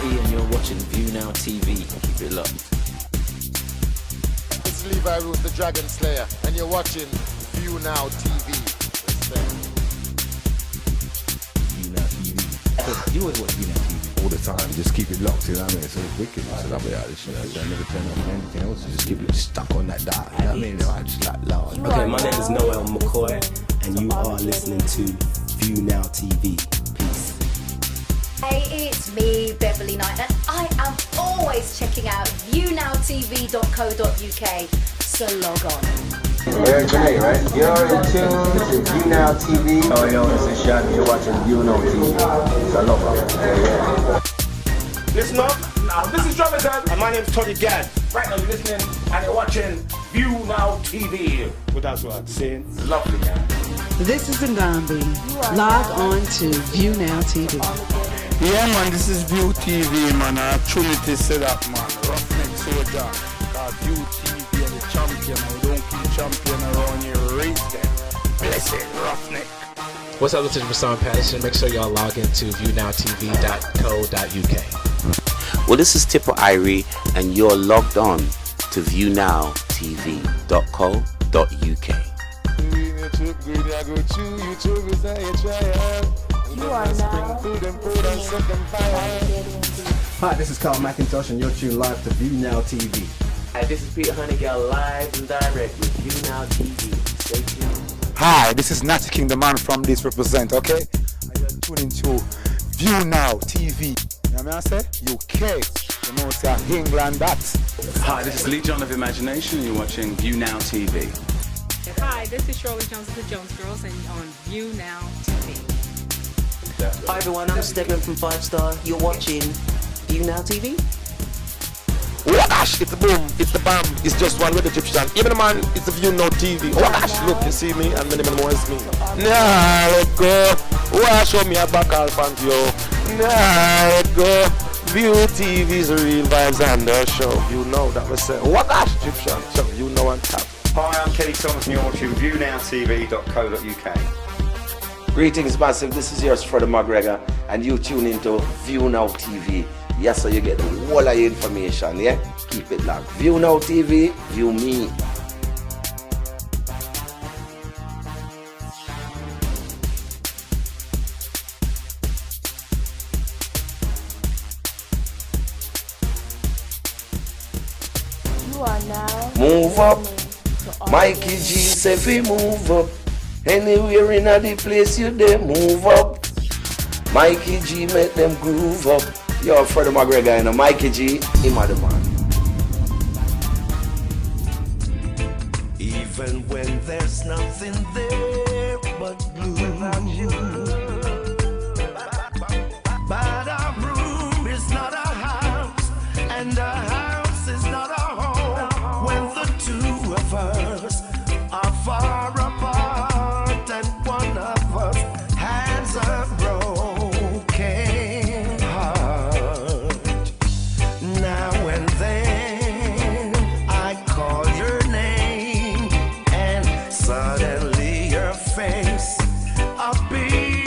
E and you're watching ViewNowTv. Keep it locked. It's Levi Root, the Dragon Slayer, and you're watching ViewNowTv. ViewNowTv. You always watch ViewNowTv. All the time, just keep it locked, you know what I mean? So it's wicked. I love it out this shit. I never turn on anything else. Just keep it stuck on that dot. You know what I mean? I just like loud. Okay, my name is Noel McCoy, and you are listening to ViewNowTv. Peace. Hey, it's me, Beverly Knight, and I am always checking out ViewNowTv.co.uk. So log on. We're Janae, right? You're in tune to ViewNowTv. Oh, yo, this is Sean. You're watching ViewNowTv. So love it. Yeah. Listen up. This is Jonathan, and my name's Tony Gad. Right now, you're listening, and you're watching ViewNowTv. Well, that's what I'm saying. Lovely, man. This is Ngambi. Log on to ViewNowTv. Yeah, man, this is ViewTV, man. Trinity set up, man. Roughneck soldier. ViewTV and the champion. We don't keep champion around here. Raise them. Bless it, Roughneck. What's up, this is Rasan Patterson. Make sure y'all log into ViewNowTv.co.uk. Well, this is Tipper Irie, and you're logged on to ViewNowTv.co.uk. You are now. Hi, this is Carl McIntosh, and you're tuned live to ViewNowTv. Hi, this is Peter Honeygall, live and direct with ViewNowTv. Stay tuned. Hi, this is Natty King, the man from This Represent, okay? And you're tuning to ViewNowTv. You know what I say? UK. You know it's England that. Hi, this is Lee John of Imagination, and you're watching ViewNowTv. Hi, this is Shirley Jones of the Jones Girls, and on ViewNowTv. Hi everyone, I'm Stegman from 5 Star. You're watching ViewNowTv. Oh gosh, it's the boom, it's the bam, it's just one with the Egyptian. Even the man, it's the ViewNowTv. Oh gosh, look, you see me, and many more is me. Nah, let go. Oh, show me a back all fan yo. Nah, let go. ViewTV's real vibes and the show. You know that we say, oh gosh, Egyptian. So you know on top. Hi, I'm Kenny Thomas, and you're watching ViewNowTv.co.uk. Greetings, massive. This is yours, Freddie McGregor, and you tune into ViewNowTv. Yes, so you get the whole of the information, yeah? Keep it locked. ViewNowTv, view me. You are now. Move up. Mikey G say fi move up. Anywhere in the place you there, move up. Mikey G make them groove up. Yo, Freddie McGregor and Mikey G, him are the man. Even when there's nothing there but blue, but our room is not a house, and a house is not a home. When the two of us are far apart, and one of us has a broken heart. Now and then I call your name, and suddenly your face appears.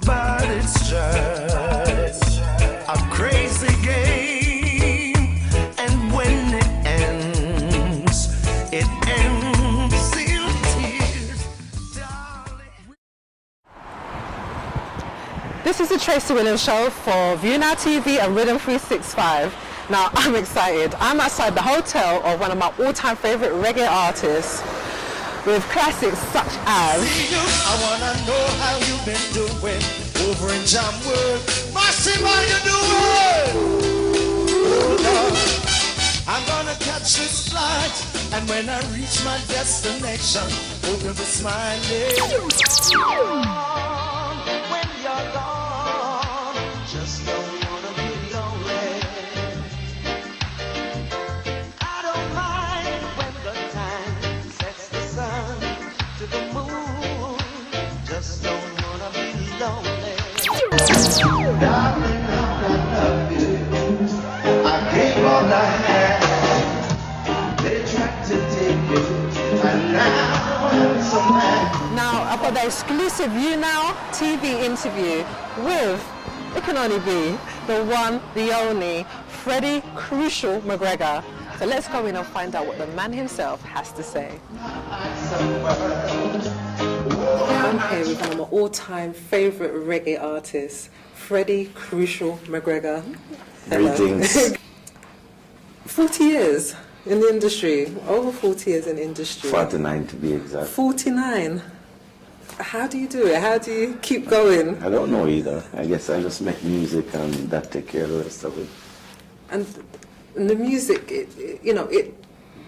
But it's just a crazy game, and when it ends in tears, darling. This is the Tracey Williams Show for ViewNowTv and Rhythm 365. Now, I'm excited. I'm outside the hotel of one of my all-time favorite reggae artists with classics such as... I wanna know how you've been doing over in Jamworld. Massive, how you doing? Oh, Lord. I'm gonna catch this flight, and when I reach my destination, hope you'll be smiling. When you're gone, just don't wanna be lonely. I don't mind when the time sets the sun to the moon. Just don't wanna be lonely. Darling, I love you. I gave all I had. They tried to take it, and now I'm so mad. Now, I've got the exclusive ViewNowTv interview with it can only be the one, the only, Freddie Crucial McGregor. So let's go in and find out what the man himself has to say. I'm here with one of my all-time favourite reggae artists, Freddie Crucial McGregor. Greetings. 40 years in the industry, over 40 years in the industry. 49 to be exact. 49. How do you do it? How do you keep going? I don't know either. I guess I just make music and that take care of the rest of it. And the music, it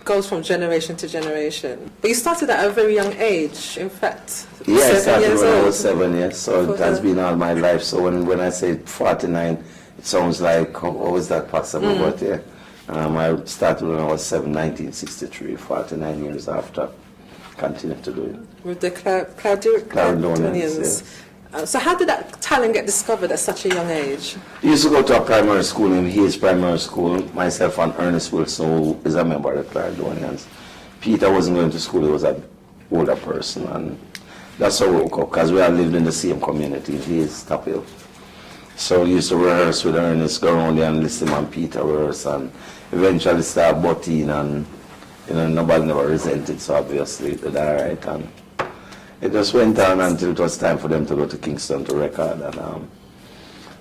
goes from generation to generation. But you started at a very young age, in fact. Yeah, I started when I was 7 7, yes. So it has been all my life. So when I say 49, it sounds like, how is that possible? But yeah, I started when I was 7, 1963, 49 years after. Continue to do it. With the Clarendonians. Yes. So how did that talent get discovered at such a young age? I used to go to a primary school in Hayes Primary School. Myself and Ernest Wilson, who is a member of the Clarendonians. Peter wasn't going to school, he was an older person. And that's how we woke up, because we all lived in the same community in Hayes, Top Hill. So we used to rehearse with Ernest, go around there and listen and Peter rehearse, and eventually start butting, and nobody never resented, so obviously it did all right. And it just went on until it was time for them to go to Kingston to record, and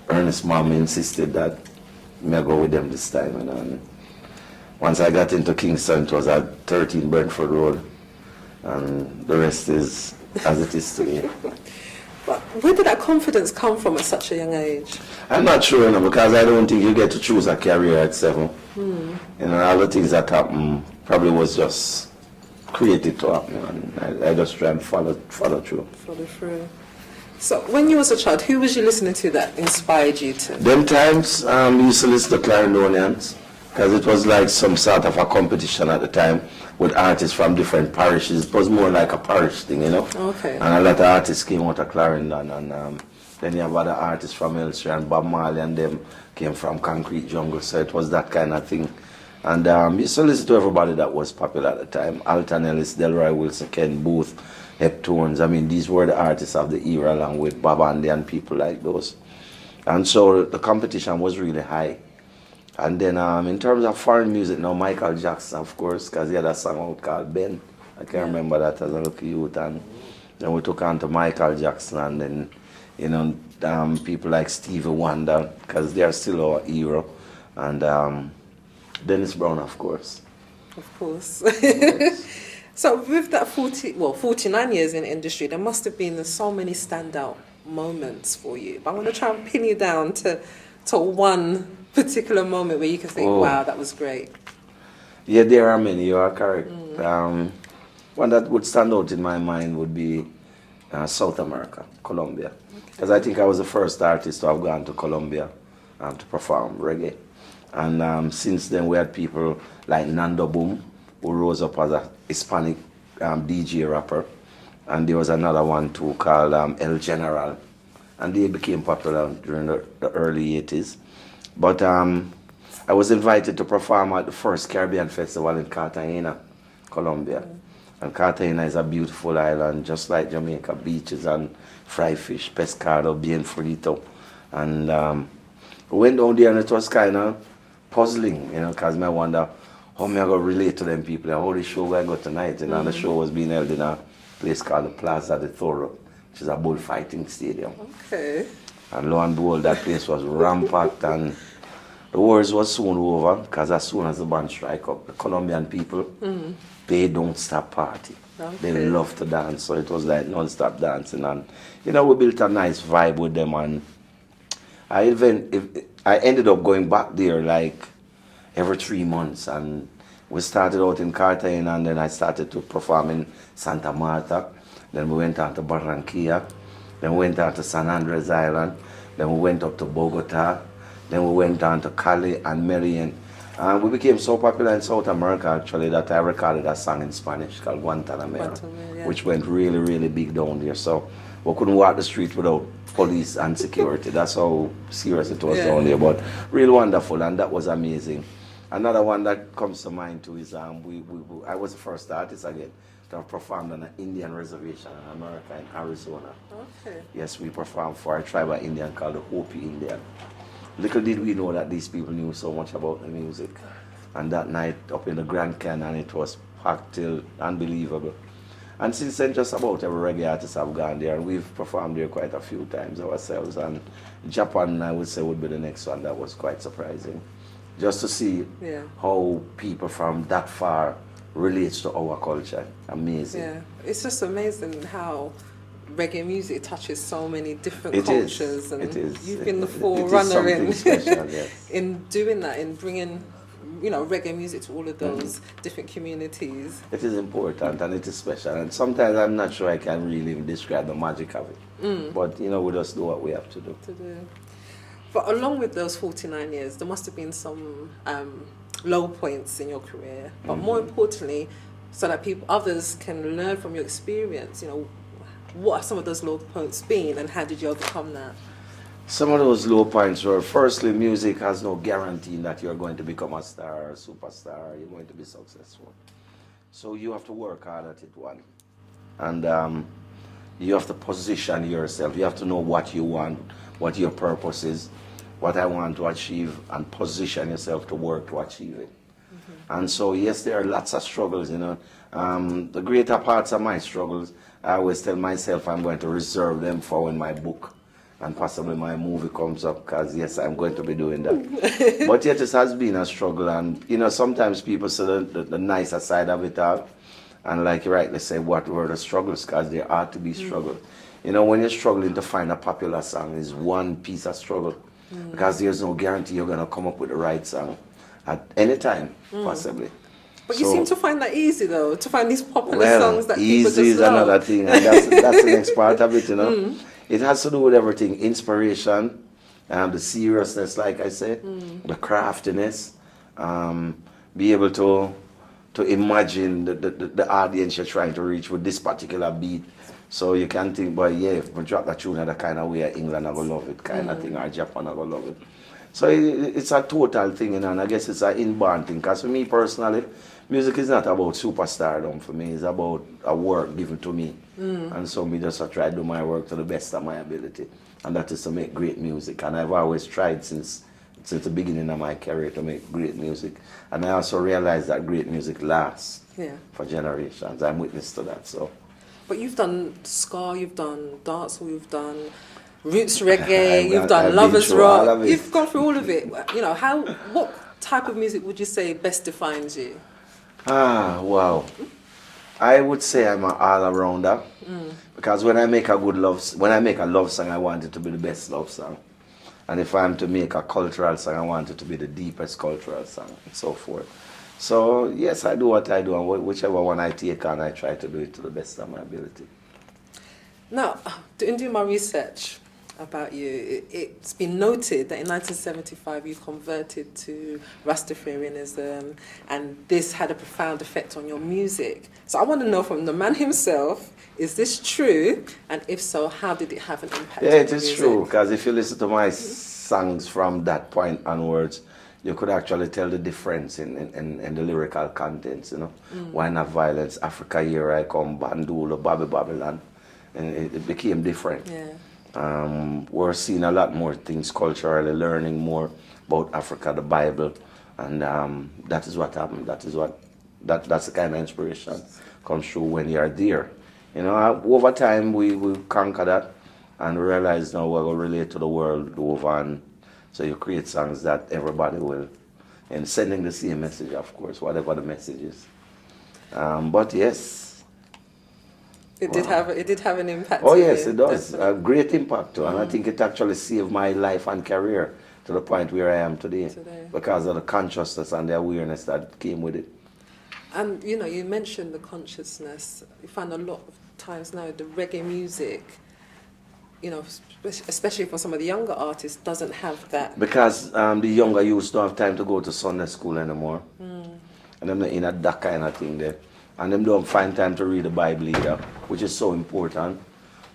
Ernest's mom insisted that I go with them this time. And once I got into Kingston, it was at 13 Brentford Road, and the rest is as it is today. But where did that confidence come from at such a young age? I'm not sure, because I don't think you get to choose a career at 7. All the things that happen probably was just created to happen, and I just try and follow through. Follow through. So when you was a child, who was you listening to that inspired you to? Them times, we used to listen to Clarendonians, because it was like some sort of a competition at the time with artists from different parishes. It was more like a parish thing, Okay. And a lot of artists came out of Clarendon, and then you have other artists from elsewhere, and Bob Marley and them came from Concrete Jungle, so it was that kind of thing. And used to listen to everybody that was popular at the time. Alton Ellis, Delroy Wilson, Ken Booth, Heptones. I mean, these were the artists of the era, along with Bob Andy and people like those. And so the competition was really high. And then in terms of foreign music, now Michael Jackson, of course, because he had a song out called Ben. I can remember that as a little youth. And then we took on to Michael Jackson, and then, people like Stevie Wonder, because they are still our hero. And Dennis Brown, of course. Of course. So with that 49 years in the industry, there must have been so many standout moments for you. But I want to try and pin you down to one particular moment where you can think, wow, that was great. Yeah, there are many, you are correct. One that would stand out in my mind would be South America, Colombia. Because I think I was the first artist to have gone to Colombia to perform reggae. And since then we had people like Nando Boom, who rose up as a Hispanic DJ rapper. And there was another one too called El General. And they became popular during the early 80s. But I was invited to perform at the first Caribbean Festival in Cartagena, Colombia. And Cartagena is a beautiful island, just like Jamaica, beaches and fried fish, pescado, bien frito. And we went down there and it was kind of puzzling, because I wonder how am I going to relate to them people and how the show I got tonight. And the show was being held in a place called the Plaza de Toro, which is a bullfighting stadium. Okay. And lo and behold, that place was rampant, and the wars was soon over, because as soon as the band strike up, the Colombian people, they don't stop party. Okay. They love to dance, so it was like non-stop dancing. And, we built a nice vibe with them, and I ended up going back there like every 3 months, and we started out in Cartagena, and then I started to perform in Santa Marta. Then we went on to Barranquilla. Then we went on to San Andres Island. Then we went up to Bogota. Then we went on to Cali and Medellin. And we became so popular in South America, actually, that I recorded a song in Spanish called Guantanamera, which went really, really big down there. So we couldn't walk the street without police and security. That's how serious it was down there. But real wonderful, and that was amazing. Another one that comes to mind too is I was the first artist again I've performed on an Indian reservation in America, in Arizona. Okay. Yes, we performed for a tribe of Indian called the Hopi Indian. Little did we know that these people knew so much about the music. And that night up in the Grand Canyon, it was packed till unbelievable. And since then, just about every reggae artist have gone there, and we've performed there quite a few times ourselves. And Japan, I would say, would be the next one. That was quite surprising. Just to see how people from that far relates to our culture. Amazing. Yeah, it's just amazing how reggae music touches so many different It cultures. is. And It is. you've been the It is forerunner in, special, yes. in doing that, in bringing, you know, reggae music to all of those different communities. It is important and it is special. And sometimes I'm not sure I can really even describe the magic of it. But, you know, we just do what we have to do. But along with those 49 years, there must have been some low points in your career. But more importantly, so that others can learn from your experience, you know, what have some of those low points been and how did you overcome that? Some of those low points were, firstly, music has no guarantee that you're going to become a star or a superstar, you're going to be successful. So you have to work hard at it, one. And you have to position yourself. You have to know what you want, what your purpose is, what I want to achieve, and position yourself to work to achieve it. And so, yes, there are lots of struggles, you know. The greater parts of my struggles, I always tell myself I'm going to reserve them for when my book and possibly my movie comes up, because, yes, I'm going to be doing that. But yet it has been a struggle, and, you know, sometimes people say the nicer side of it all, and like you rightly say, what were the struggles, because there are to be struggles. You know, when you're struggling to find a popular song, is one piece of struggle, because there's no guarantee you're going to come up with the right song at any time, possibly. But you seem to find that easy, though, to find these popular well, songs that people just easy is love. another thing, and that's the next part of it, you know. It has to do with everything, inspiration, the seriousness, like I said, the craftiness, be able to imagine the audience you're trying to reach with this particular beat. So you can think, but yeah, if we drop that tune in the kind of way, England are going to love it, kind of thing, or Japan are going to love it. So it's a total thing, you know, and I guess it's an inborn thing. Because for me personally, music is not about superstardom for me. It's about a work given to me. And so me just try to do my work to the best of my ability. And that is to make great music. And I've always tried since the beginning of my career to make great music. And I also realized that great music lasts for generations. I'm witness to that. So. But you've done ska, you've done dancehall, you've done roots reggae, you've done lovers rock, you've gone through all of it. You know, what type of music would you say best defines you? Wow. I would say I'm an all-arounder, because when I make a love song, I want it to be the best love song. And if I'm to make a cultural song, I want it to be the deepest cultural song, and so forth. So, yes, I do what I do, and whichever one I take on, I try to do it to the best of my ability. Now, in doing my research about you, it's been noted that in 1975 you converted to Rastafarianism, and this had a profound effect on your music. So I want to know from the man himself, is this true? And if so, how did it have an impact on your music? Yeah, it is true, because if you listen to my songs from that point onwards, you could actually tell the difference in the lyrical contents, you know. Why Not Violence, Africa Here I Come, Bandula, Babylon, and it became different. We're seeing a lot more things culturally, learning more about Africa, the Bible, and that is what happened. That's the kind of inspiration comes through when you're there. You know, over time we conquer that and realize now we're going to relate to the world over, and so you create songs that everybody will, and sending the same message, of course, whatever the message is. But yes. It did have an impact. Oh yes, it does. A great impact too. And I think it actually saved my life and career to the point where I am today. Because of the consciousness and the awareness that came with it. And you know, you mentioned the consciousness. You find a lot of times now the reggae music, you know, especially for some of the younger artists, doesn't have that. Because the younger youths don't have time to go to Sunday school anymore. And they're not in that kind of thing there. And them don't find time to read the Bible either, which is so important.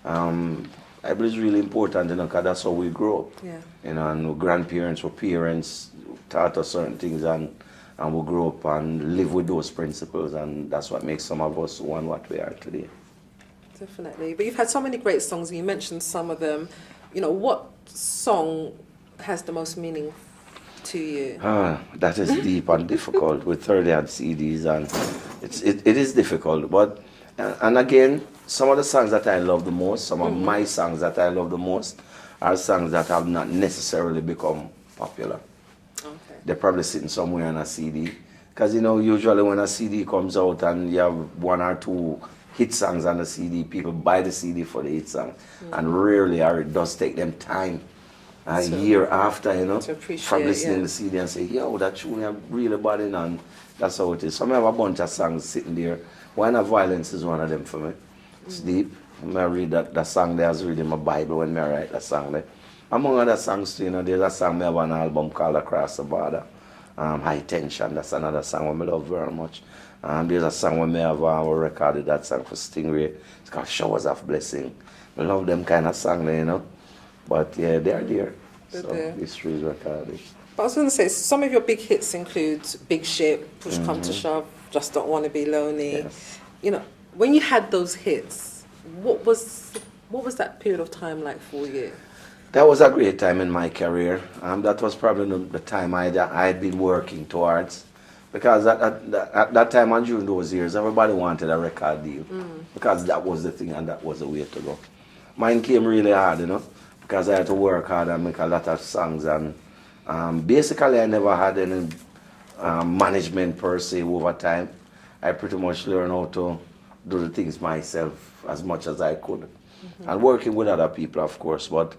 Bible is really important, you know, because that's how we grow up. You know, and grandparents or parents taught us certain things, and and we grow up and live with those principles, and that's what makes some of us who and what we are today. Definitely. But you've had so many great songs, and you mentioned some of them. You know, what song has the most meaning to you? That is deep and difficult with 30 odd CDs, and it is difficult. But and again, some of the songs that I love the most, some of my songs that I love the most, are songs that have not necessarily become popular. Okay. They're probably sitting somewhere on a CD, because you know usually when a CD comes out and you have one or two hit songs on the CD, people buy the CD for the hit song, and rarely, or it does take them time. A year after, you know, from listening to the CD and say, yo, that tune I'm really budding on. That's how it is. So I have a bunch of songs sitting there. Why Not Violence is one of them for me. It's deep. I read that song there, I was reading my Bible when I write that song there. Among other songs too, you know, there's a song I have on an album called Across the Border. High Tension, that's another song I love very much. There's a song when I have recorded that song for Stingray. It's called Showers of Blessing. I love them kind of song there, you know. But yeah, they're there. History is recorded. But I was going to say, some of your big hits include Big Ship, Push Come to Shove, Just Don't Want to Be Lonely. Yes. You know, when you had those hits, what was that period of time like for you? That was a great time in my career. That was probably the time I had been working towards. Because at that time and during those years, everybody wanted a record deal. Because that was the thing and that was the way to go. Mine came really hard, you know. Because I had to work hard and make a lot of songs, and basically I never had any management per se over time. I pretty much learned how to do the things myself as much as I could, and working with other people, of course. But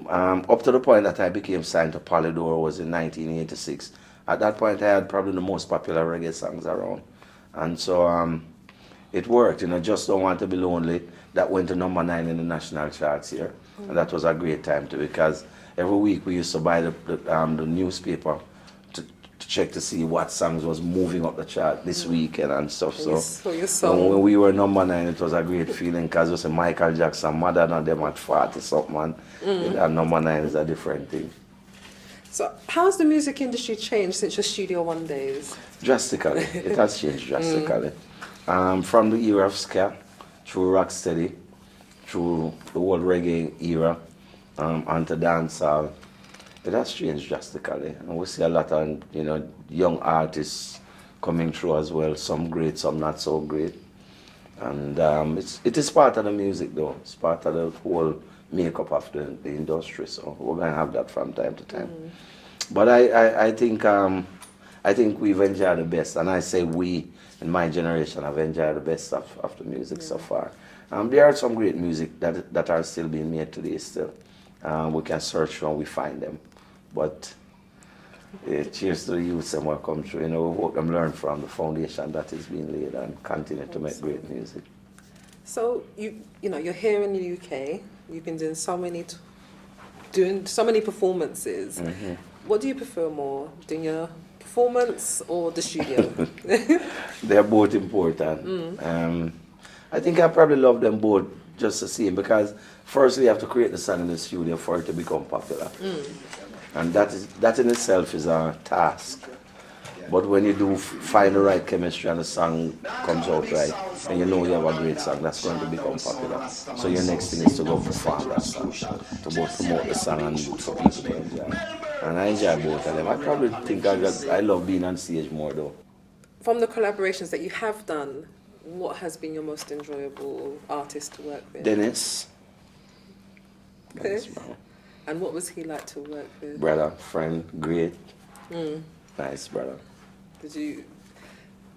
up to the point that I became signed to Polydor was in 1986. At that point I had probably the most popular reggae songs around, and so it worked. You know, Just Don't Want to Be Lonely, that went to number 9 in the national charts here. And that was a great time too, because every week we used to buy the newspaper to check to see what songs was moving up the chart this weekend and stuff. So when we were number 9, it was a great feeling, because it was Michael Jackson, Mother than them at 40 something, and number 9 is a different thing. So how's the music industry changed since your Studio One days? Drastically. It has changed drastically. From the era of ska, through rocksteady, through the whole reggae era, onto dancehall, it has changed drastically. And we see a lot of, you know, young artists coming through as well, some great, some not so great. And it is part of the music though, it's part of the whole makeup of the industry, so we're going to have that from time to time. But I think we've enjoyed the best, and I say we, in my generation, have enjoyed the best of the music so far. There are some great music that are still being made today still. We can search for and we find them. But cheers to the youth and what come through. You know, we hope them learn from the foundation that is being laid and continue to make great music. So you know, you're here in the UK. You've been doing so many performances. What do you prefer more, doing your performance or the studio? They're both important. I think I probably love them both just the same, because firstly you have to create the song in the studio for it to become popular. And that in itself is a task. But when you do find the right chemistry and the song comes out right, and you know you have a great song, that's going to become popular. So your next thing is to go perform that song, to both promote the song and for people to enjoy. And I enjoy both of them. I probably think I love being on stage more though. From the collaborations that you have done, what has been your most enjoyable artist to work with? Dennis. Okay. And what was he like to work with? Brother, friend, great. Nice brother. Was you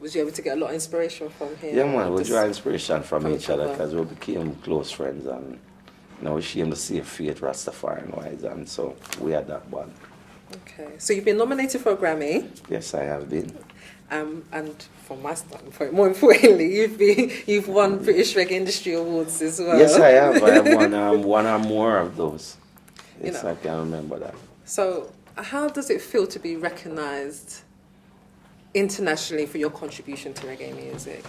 able to get a lot of inspiration from him? Yeah, man, we draw inspiration from each other, because we became close friends, and you know, we share the same faith, Rastafarian-wise, and so we had that bond. Okay, so you've been nominated for a Grammy. Yes, I have been. And from my standpoint, more importantly, you've won British Reggae Industry Awards as well. Yes, I have. I have won one or more of those. Yes, you know, I can remember that. So, how does it feel to be recognised internationally for your contribution to reggae music?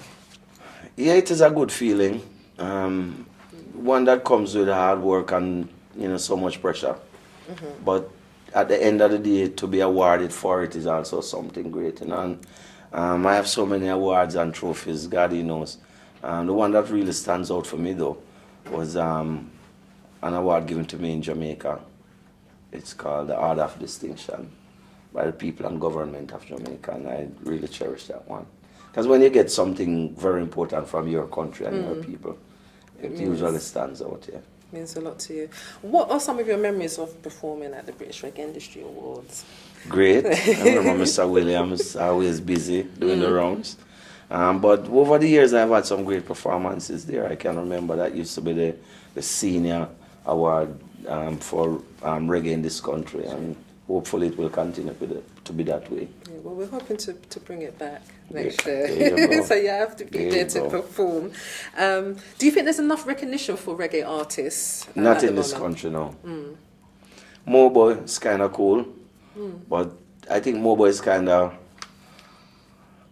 Yeah, it is a good feeling. One that comes with hard work and, you know, so much pressure. But at the end of the day, to be awarded for it is also something great. You know? And I have so many awards and trophies, God he knows. The one that really stands out for me though was an award given to me in Jamaica. It's called the Order of Distinction by the people and government of Jamaica, and I really cherish that one. Because when you get something very important from your country and your people, it usually stands out, yeah. Means a lot to you. What are some of your memories of performing at the British Reggae Industry Awards? Great. I remember Mr. Williams always busy doing the rounds. But over the years, I've had some great performances there. I can remember that used to be the senior award for reggae in this country, and hopefully it will continue to be that way. Yeah, well, we're hoping to bring it back next year. You So you have to be there to perform. Do you think there's enough recognition for reggae artists? Not in this country, no. Moboy is kind of cool, but I think Moboy is kind of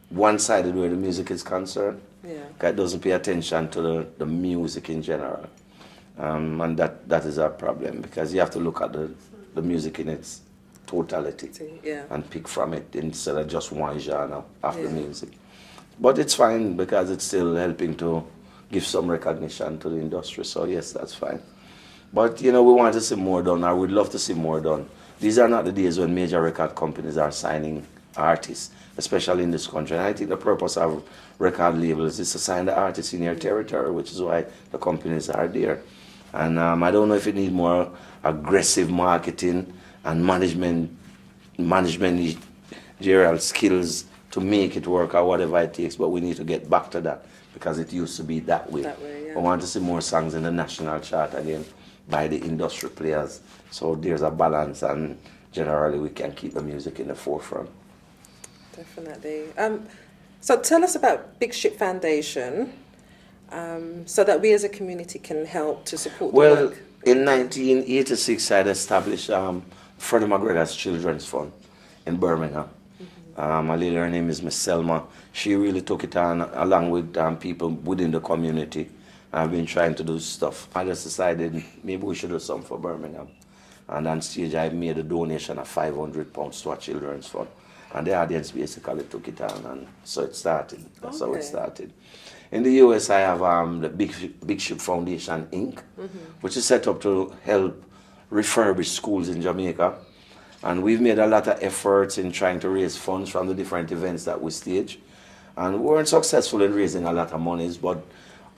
one-sided where the music is concerned. Yeah. It doesn't pay attention to the music in general. And that is our problem, because you have to look at the music in its totality and pick from it instead of just one genre of the music. But it's fine because it's still helping to give some recognition to the industry. So yes, that's fine. But you know, we want to see more done. I would love to see more done. These are not the days when major record companies are signing artists, especially in this country. And I think the purpose of record labels is to sign the artists in your territory, which is why the companies are there. And I don't know if it needs more aggressive marketing and managerial skills to make it work or whatever it takes, but we need to get back to that because it used to be that way. I want to see more songs in the national chart again by the industry players, so there's a balance and generally we can keep the music in the forefront. Definitely. So tell us about Big Ship Foundation, so that we as a community can help to support the work. In 1986 I established Freddie McGregor's Children's Fund in Birmingham. A lady, her name is Miss Selma. She really took it on along with people within the community. I've been trying to do stuff. I just decided maybe we should do something for Birmingham. And on stage I made a donation of £500 to a children's fund. And the audience basically took it on, and so it started. That's how it started. In the US I have the Big Ship Foundation Inc., which is set up to help refurbish schools in Jamaica. And we've made a lot of efforts in trying to raise funds from the different events that we stage. And we weren't successful in raising a lot of monies, but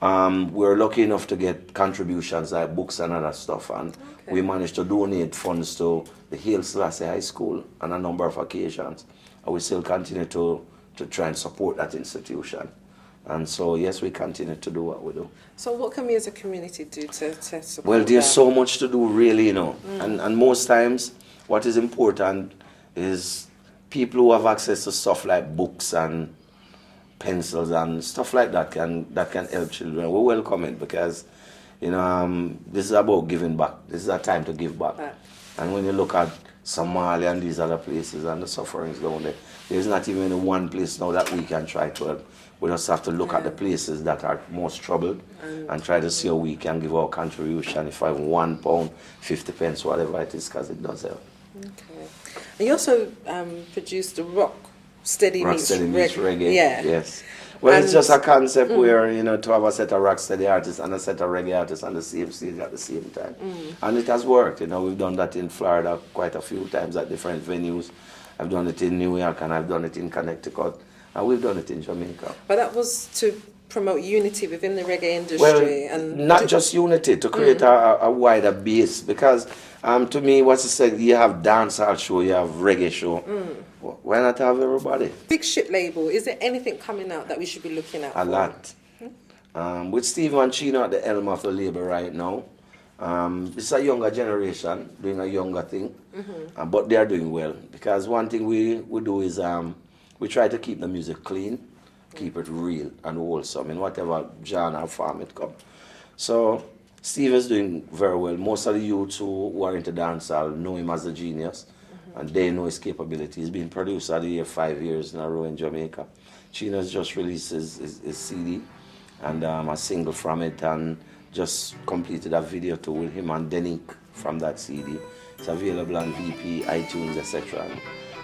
we're lucky enough to get contributions like books and other stuff. And we managed to donate funds to the Haile Selassie High School on a number of occasions. And we still continue to try and support that institution. And so, yes, we continue to do what we do. So what can we as a community do to support Well, there's that? so much to do, really, you know. And most times, what is important is people who have access to stuff like books and pencils and stuff like that can help children. We welcome it because, you know, this is about giving back. This is a time to give back. And when you look at Somalia and these other places and the sufferings down there, there's not even one place now that we can try to help. We just have to look at the places that are most troubled and try to see how we can give our contribution. If I have £1, 50 pence, whatever it is, because it does help. Okay. And you also produced the Rock Steady Meets Reggae. Yeah. Yes. Well, it's just a concept where, you know, to have a set of rock steady artists and a set of reggae artists on the same stage at the same time. And it has worked. You know, we've done that in Florida quite a few times at different venues. I've done it in New York and I've done it in Connecticut. And we've done it in Jamaica. But that was to promote unity within the reggae industry. Well, and not just unity, to create a wider base. Because to me, what's it said, you have dancehall show, you have reggae show. Why not have everybody? Big Ship label, is there anything coming out that we should be looking at? A lot. With Steve Mancino at the helm of the label right now, it's a younger generation doing a younger thing, but they're doing well. Because one thing we do is we try to keep the music clean, keep it real and wholesome in whatever genre or form it comes. So Steve is doing very well. Most of the youths who are into dancehall know him as a genius, and they know his capability. He's been producer of the year 5 years in a row in Jamaica. Chino's just released his CD and a single from it, and just completed a video too with him and Denique from that CD. It's available on VP, iTunes, etc.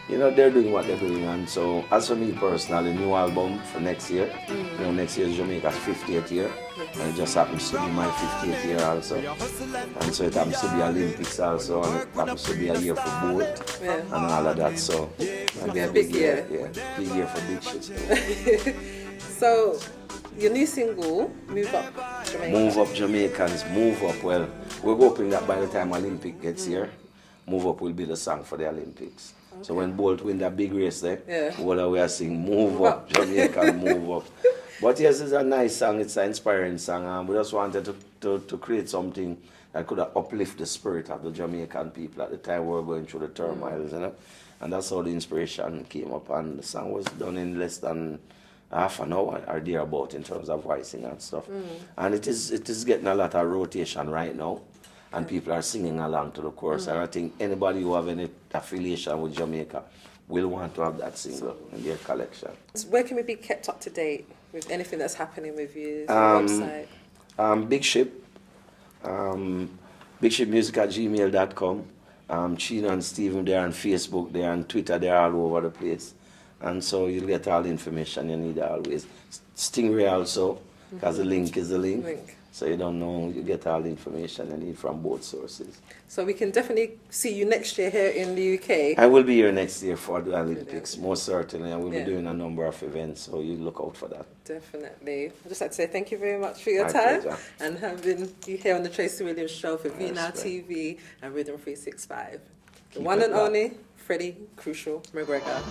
You know, they're doing what they're doing, and so as for me personally, new album for next year. You know, next year is Jamaica's 50th year, and it just happens to be my 50th year also. And so it happens to be Olympics also, and it happens to be a year for both, and all of that. So it'll be a big year. Yeah, big year for big shit. So, your new single, Move Up Jamaica. Move Up Jamaicans, Move Up. Well, we're hoping that by the time Olympic gets here, Move Up will be the song for the Olympics. Okay. So when Bolt win that big race there, what we are saying, Move Up Jamaica, Move Up. But yes, it's a nice song, it's an inspiring song. We just wanted to create something that could uplift the spirit of the Jamaican people at the time we were going through the turmoils, you know. And that's how the inspiration came up, and the song was done in less than half an hour or thereabout in terms of voicing and stuff. And it is getting a lot of rotation right now, and people are singing along to the chorus. And I think anybody who have any affiliation with Jamaica will want to have that single in their collection. Where can we be kept up to date with anything that's happening with you? Website? Big Ship, bigshipmusic@gmail.com. Chino and Steven, they're on Facebook, they're on Twitter, they're all over the place. And so you'll get all the information you need always. Stingray also, because the link is the link. So you don't know, you get all the information you need from both sources. So we can definitely see you next year here in the UK. I will be here next year for the Olympics, most certainly. I will be doing a number of events, so you look out for that. Definitely. I'd just like to say thank you very much for your time and having you here on the Tracy Williams Show for ViewNowTv and Rhythm 365. The one and only Freddie Crucial McGregor.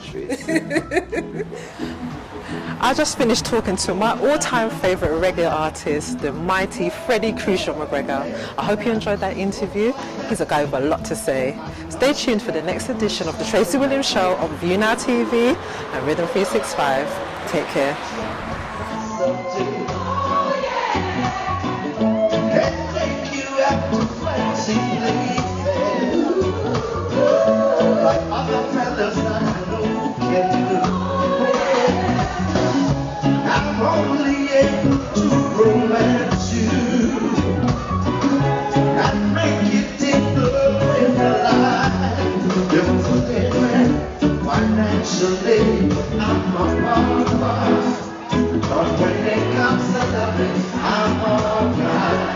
I just finished talking to my all-time favourite reggae artist, the mighty Freddie Crucial McGregor. I hope you enjoyed that interview. He's a guy with a lot to say. Stay tuned for the next edition of the Tracy Williams Show on ViewNowTv and Rhythm 365. Take care. Like other fellas I know can do. I'm only able to romance you and make it deeper in your life. Don't forget that financially I'm a part, but when it comes to loving, I'm all right.